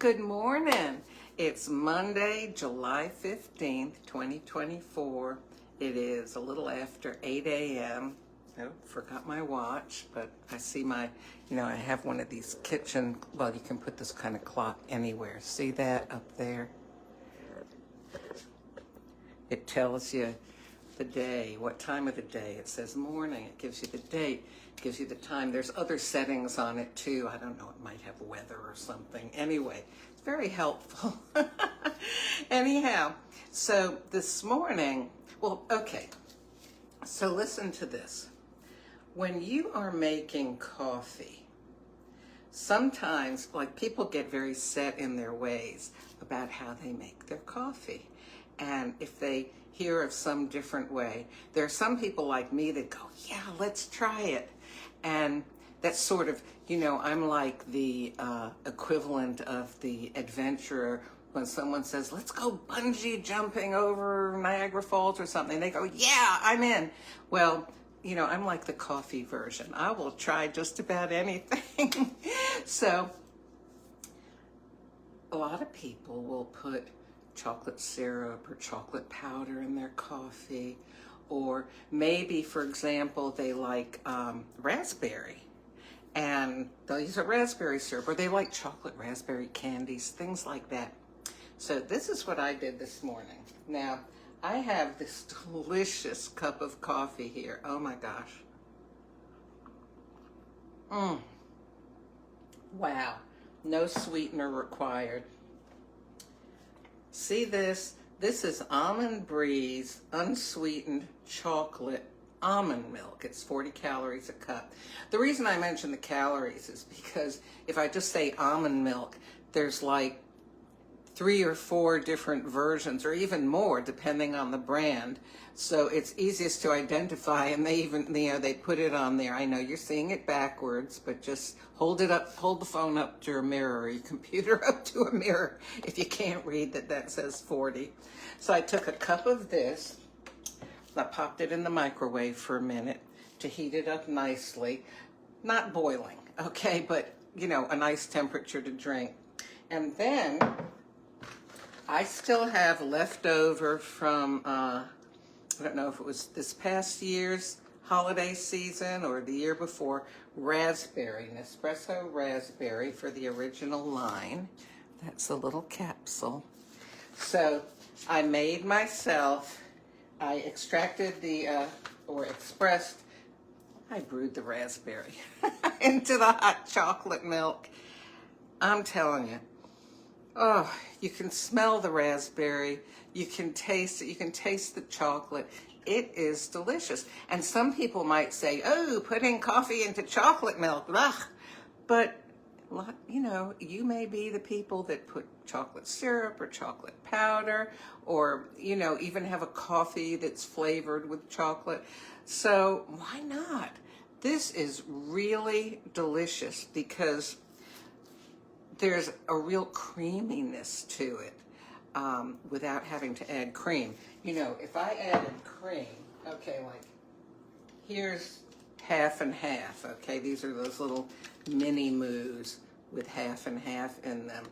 Good morning. It's Monday, July 15th, 2024. It is a little after 8 a.m. Oh, forgot my watch, but I see I have one of these kitchen, well, you can put this kind of clock anywhere. See that up there? It tells you the day, what time of the day. It says morning. It gives you the date, gives you the time. There's other settings on it too. I don't know, it might have weather or something. Anyway, it's very helpful. Anyhow, so this morning, so listen to this. When you are making coffee, sometimes people get very set in their ways about how they make their coffee. And if they hear of some different way, there are some people like me that go, yeah, let's try it. And that's sort of, I'm like the equivalent of the adventurer when someone says, let's go bungee jumping over Niagara Falls or something. They go, yeah, I'm in. Well, I'm like the coffee version. I will try just about anything. So a lot of people will put chocolate syrup or chocolate powder in their coffee, or maybe, for example, they like raspberry and they'll use a raspberry syrup, or they like chocolate raspberry candies, things like that. So this is what I did this morning. Now, I have this delicious cup of coffee here. Oh my gosh. Wow. No sweetener required. See this? This is Almond Breeze unsweetened chocolate almond milk. It's 40 calories a cup. The reason I mention the calories is because if I just say almond milk, there's like 3 or 4 different versions, or even more depending on the brand. So it's easiest to identify, and they even, they put it on there. I know you're seeing it backwards, but just hold the phone up to a mirror, or your computer up to a mirror if you can't read that says 40. So I took a cup of this, I popped it in the microwave for a minute to heat it up nicely. Not boiling, okay, but a nice temperature to drink. And then I still have leftover from, I don't know if it was this past year's holiday season or the year before, raspberry, Nespresso raspberry for the original line. That's a little capsule. So I made myself, I extracted I brewed the raspberry into the hot chocolate milk. I'm telling you. Oh, you can smell the raspberry. You can taste it. You can taste the chocolate. It is delicious. And some people might say, oh, putting coffee into chocolate milk. Ugh. But, you may be the people that put chocolate syrup or chocolate powder, or, even have a coffee that's flavored with chocolate. So why not? This is really delicious because there's a real creaminess to it without having to add cream. If I added cream, okay, like here's half and half, okay? These are those little mini moos with half and half in them.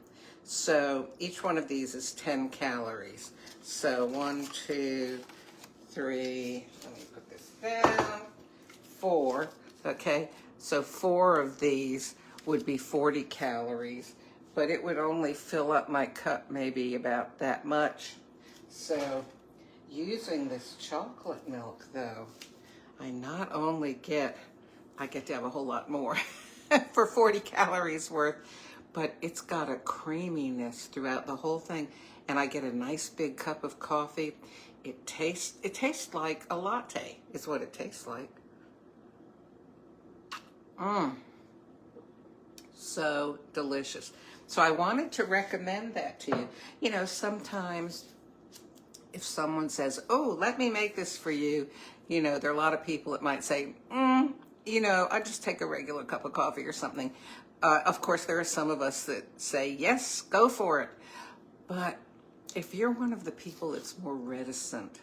So each one of these is 10 calories. So 1, 2, 3, let me put this down, 4, okay? So 4 of these would be 40 calories, but it would only fill up my cup maybe about that much. So using this chocolate milk though, I not only I get to have a whole lot more for 40 calories worth, but it's got a creaminess throughout the whole thing, and I get a nice big cup of coffee. It tastes like a latte is what it tastes like. So delicious. So I wanted to recommend that to you. Sometimes if someone says, oh, let me make this for you, there are a lot of people that might say, I just take a regular cup of coffee or something. Of course, there are some of us that say, yes, go for it. But if you're one of the people that's more reticent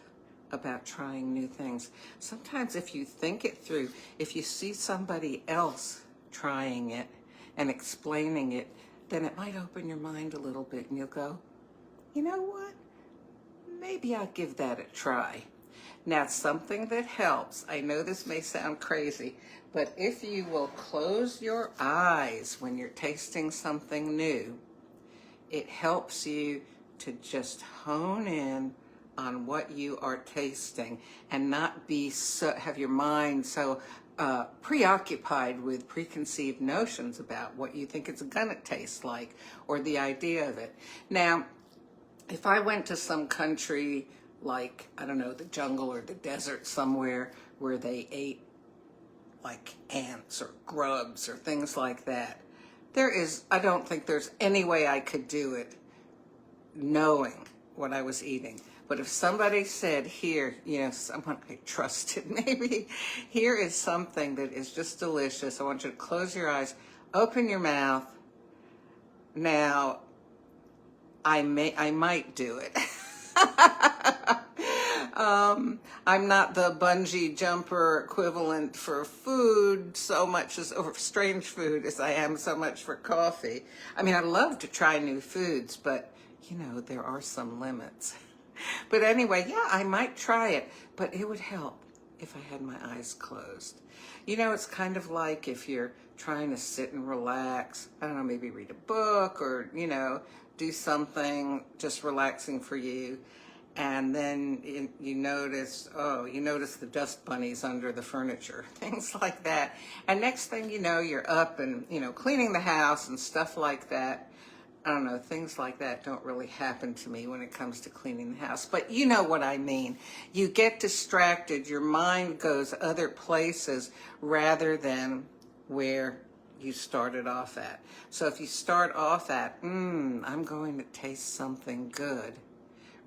about trying new things, sometimes if you think it through, if you see somebody else trying it and explaining it then it might open your mind a little bit and you'll go, you know what? Maybe I'll give that a try. Now, something that helps, I know this may sound crazy, but if you will close your eyes when you're tasting something new, it helps you to just hone in on what you are tasting and not be have your mind so preoccupied with preconceived notions about what you think it's gonna taste like or the idea of it. Now, if I went to some country like, I don't know, the jungle or the desert somewhere where they ate like ants or grubs or things like that, I don't think there's any way I could do it knowing what I was eating. But if somebody said, here, someone I trusted maybe, here is something that is just delicious. I want you to close your eyes, open your mouth. Now, I might do it. I'm not the bungee jumper equivalent for food so much or strange food as I am so much for coffee. I mean, I love to try new foods, but there are some limits. But anyway, yeah, I might try it, but it would help if I had my eyes closed. It's kind of like if you're trying to sit and relax, I don't know, maybe read a book or, do something just relaxing for you. And then you notice the dust bunnies under the furniture, things like that. And next thing you know, you're up and, cleaning the house and stuff like that. I don't know, things like that don't really happen to me when it comes to cleaning the house. But you know what I mean. You get distracted. Your mind goes other places rather than where you started off at. So if you start off at, I'm going to taste something good,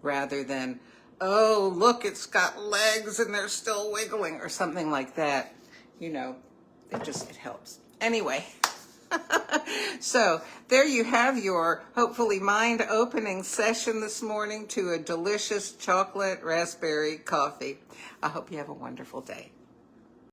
rather than, oh, look, it's got legs and they're still wiggling or something like that, it helps. Anyway. So there you have your hopefully mind-opening session this morning to a delicious chocolate raspberry coffee. I hope you have a wonderful day.